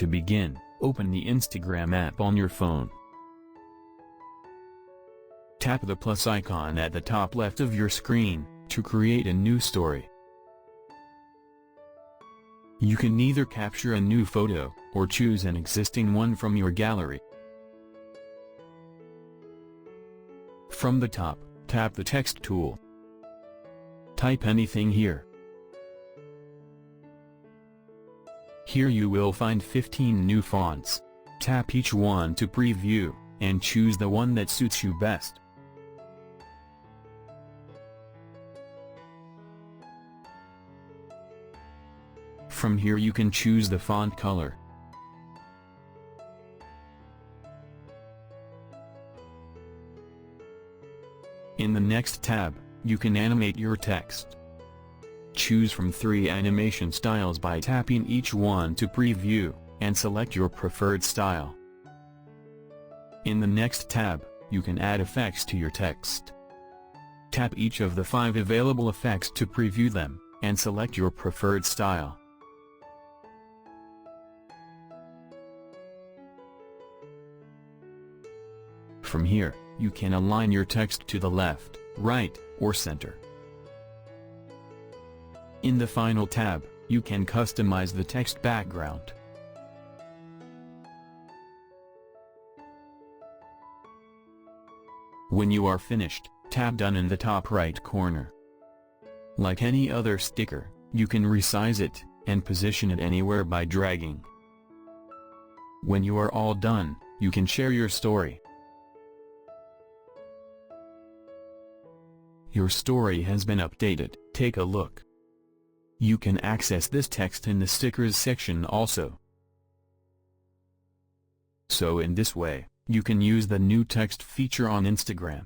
To begin, open the Instagram app on your phone. Tap the plus icon at the top left of your screen to create a new story. You can either capture a new photo, or choose an existing one from your gallery. From the top, tap the text tool. Type anything here. Here you will find 15 new fonts. Tap each one to preview, and choose the one that suits you best. From here you can choose the font color. In the next tab, you can animate your text. Choose from 3 animation styles by tapping each one to preview, and select your preferred style. In the next tab, you can add effects to your text. Tap each of the 5 available effects to preview them, and select your preferred style. From here, you can align your text to the left, right, or center. In the final tab, you can customize the text background. When you are finished, tap Done in the top right corner. Like any other sticker, you can resize it, and position it anywhere by dragging. When you are all done, you can share your story. Your story has been updated. Take a look. You can access this text in the stickers section also. So in this way, you can use the new text feature on Instagram.